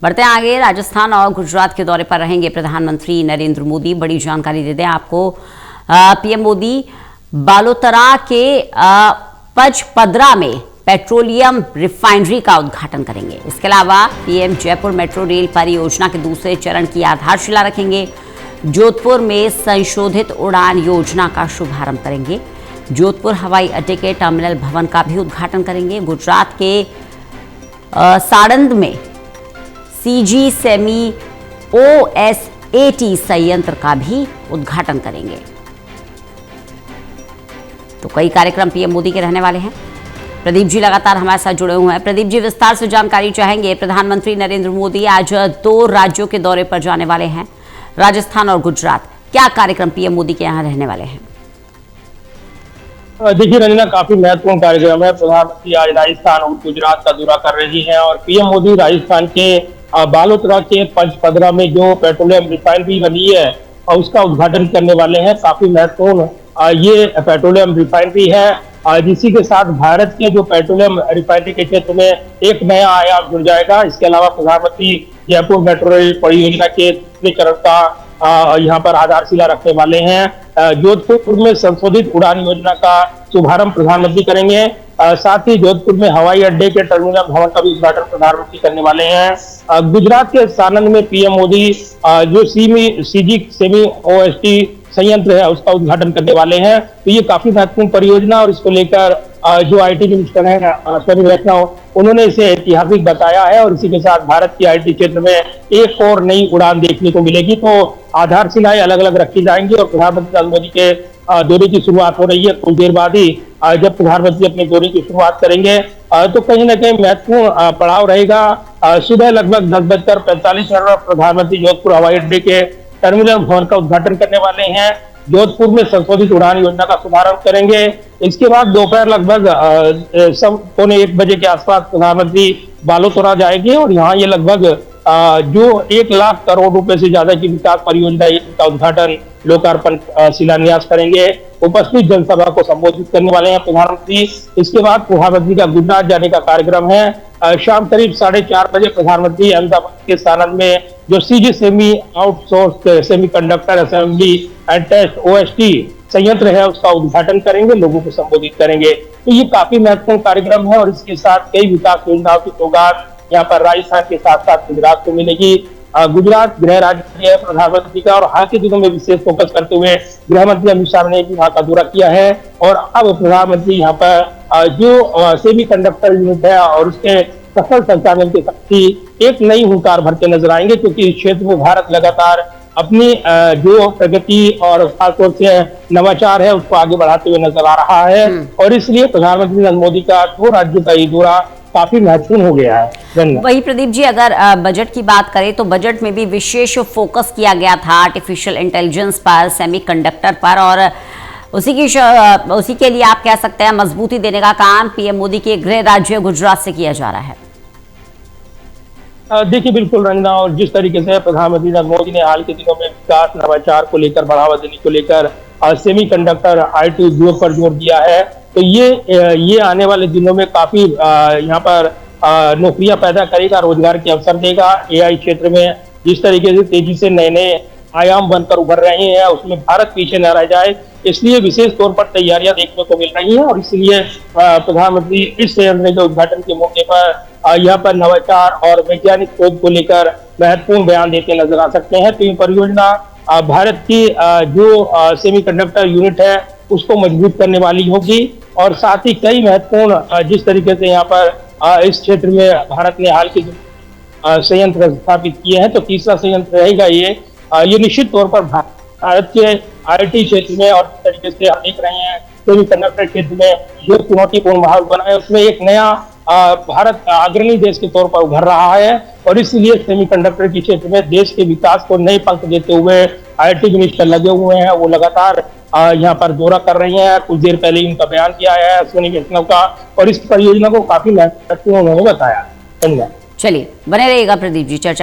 बढ़ते हैं आगे। राजस्थान और गुजरात के दौरे पर रहेंगे प्रधानमंत्री नरेंद्र मोदी। बड़ी जानकारी दे दें आपको, पीएम मोदी बालोतरा के पचपदरा में पेट्रोलियम रिफाइनरी का उद्घाटन करेंगे। इसके अलावा पीएम जयपुर मेट्रो रेल परियोजना के दूसरे चरण की आधारशिला रखेंगे। जोधपुर में संशोधित उड़ान योजना का शुभारंभ करेंगे। जोधपुर हवाई अड्डे के टर्मिनल भवन का भी उद्घाटन करेंगे। गुजरात के साणंद में सीजी सेमी OSAT संयंत्र का भी उद्घाटन करेंगे। तो कई कार्यक्रम पीएम मोदी के रहने वाले हैं। प्रदीप जी लगातार हमारे साथ जुड़े हुए हैं। प्रदीप जी, विस्तार से जानकारी चाहेंगे। प्रधानमंत्री नरेंद्र मोदी आज 2 राज्यों के दौरे पर जाने वाले हैं, राजस्थान और गुजरात। क्या कार्यक्रम पीएम मोदी के यहाँ रहने वाले हैं? देखिए रंजना, काफी महत्वपूर्ण कार्यक्रम है। प्रधानमंत्री आज राजस्थान और गुजरात का दौरा कर रही हैं और पीएम मोदी राजस्थान के बालोतरा के पचपदरा में जो पेट्रोलियम रिफाइनरी बनी है और उसका उद्घाटन करने वाले हैं। काफी महत्वपूर्ण ये पेट्रोलियम रिफाइनरी है, जिसी के साथ भारत के जो पेट्रोलियम रिफाइनरी के क्षेत्र में एक नया आयाम जुड़ जाएगा। इसके अलावा प्रधानमंत्री जयपुर मेट्रो रेल परियोजना के दूसरे चरण का यहाँ पर आधारशिला रखने वाले हैं। जोधपुर में संशोधित उड़ान योजना का शुभारंभ प्रधानमंत्री करेंगे। साथ ही जोधपुर में हवाई अड्डे के टर्मिनल भवन का भी उद्घाटन प्रधानमंत्री करने वाले हैं। गुजरात के साणंद में पीएम मोदी जो सीजी सेमी OSAT संयंत्र है उसका उद्घाटन करने वाले हैं। तो ये काफी महत्वपूर्ण परियोजना और इसको लेकर जो IT मिनिस्टर है अश्विनी वैष्णव, उन्होंने इसे ऐतिहासिक बताया है और इसी के साथ भारत की IT क्षेत्र में एक और नई उड़ान देखने को मिलेगी। तो आधारशिलाएं अलग अलग रखी जाएंगी और प्रधानमंत्री नरेंद्र मोदी के दौरे की शुरुआत हो रही है। कुछ देर बाद ही जब प्रधानमंत्री अपने दौरे की शुरुआत करेंगे तो कहीं ना कहीं महत्वपूर्ण पड़ाव रहेगा। सुबह लगभग 10:45 पर प्रधानमंत्री जोधपुर हवाई अड्डे के टर्मिनल भवन का उद्घाटन करने वाले हैं। जोधपुर में संशोधित उड़ान योजना का शुभारंभ करेंगे। इसके बाद दोपहर लगभग 1:45 बजे के आसपास प्रधानमंत्री बालोतरा जाएंगे और यहाँ ये लगभग जो 1 लाख करोड़ रुपए से ज्यादा की विकास परियोजना का उद्घाटन, लोकार्पण, शिलान्यास करेंगे। उपस्थित जनसभा को संबोधित करने वाले हैं प्रधानमंत्री। इसके बाद प्रधानमंत्री का गुजरात जाने का कार्यक्रम है। शाम करीब 4:30 बजे प्रधानमंत्री अहमदाबाद के साणंद में जो CG Semi outsource semiconductor assembly and test OST संयंत्र है उसका उद्घाटन करेंगे, लोगों को संबोधित करेंगे। तो ये काफी महत्वपूर्ण कार्यक्रम है और इसके साथ कई विकास योजनाओं की सौगात यहाँ पर राजस्थान के साथ साथ गुजरात को मिलेगी। गुजरात गृह राज्य है प्रधानमंत्री का और हाल के दिनों में विशेष फोकस करते हुए गृह मंत्री अमित शाह ने भी वहाँ का दौरा किया है। और अब प्रधानमंत्री यहाँ पर जो सेमीकंडक्टर यूनिट है और उसके सफल संचालन के साथ ही एक नई हुंकार भरते नजर आएंगे, क्योंकि इस क्षेत्र में भारत लगातार अपनी जो प्रगति और खासतौर से नवाचार है उसको आगे बढ़ाते हुए नजर आ रहा है। और इसलिए प्रधानमंत्री नरेंद्र मोदी का 2 राज्यों का ये दौरा काफी महत्वपूर्ण हो गया है। वही प्रदीप जी, अगर बजट की बात करें तो बजट में भी विशेष फोकस किया गया था आर्टिफिशियल इंटेलिजेंस पर, सेमीकंडक्टर पर, और उसी के लिए आप कह सकते हैं मजबूती देने का काम पीएम मोदी के गृह राज्य गुजरात से किया जा रहा है। देखिए बिल्कुल रंजना, और जिस तरीके से प्रधानमंत्री नरेंद्र मोदी ने हाल के दिनों में विकास, नवाचार को लेकर, बढ़ावा देने को लेकर सेमीकंडक्टर IT उद्योग पर जोर दिया है, तो ये आने वाले दिनों में काफी यहाँ पर नौकरियां पैदा करेगा, रोजगार के अवसर देगा। AI क्षेत्र में जिस तरीके से तेजी से नए नए आयाम बनकर उभर रहे हैं उसमें भारत पीछे न रह जाए, इसलिए विशेष तौर पर तैयारियां देखने को मिल रही हैं। और इसलिए प्रधानमंत्री इस संयंत्र के उद्घाटन के मौके पर यहाँ पर नवाचार और वैज्ञानिक खोज को लेकर महत्वपूर्ण बयान देते नजर आ सकते हैं। तो ये परियोजना भारत की जो सेमीकंडक्टर यूनिट है उसको मजबूत करने वाली होगी और साथ ही कई महत्वपूर्ण जिस तरीके से यहाँ पर इस क्षेत्र में भारत ने हाल के संयंत्र स्थापित किए हैं, तो तीसरा संयंत्र रहेगा ये निश्चित तौर पर भारत के IT क्षेत्र में और इस तरीके से हम देख रहे हैं सेमीकंडक्टर क्षेत्र में जो चुनौतीपूर्ण माहौल बना है उसमें एक नया भारत अग्रणी देश के तौर पर उभर रहा है। और इसलिए सेमीकंडक्टर के क्षेत्र में देश के विकास को नए पंख देते हुए IT मिनिस्टर लगे हुए हैं, वो लगातार यहाँ पर दौरा कर रही हैं। कुछ देर पहले उनका बयान किया है अश्विनी वैष्णव का और इस परियोजना को काफी महत्वपूर्ण उन्होंने बताया। चलिए बने रहिएगा प्रदीप जी, चर्चा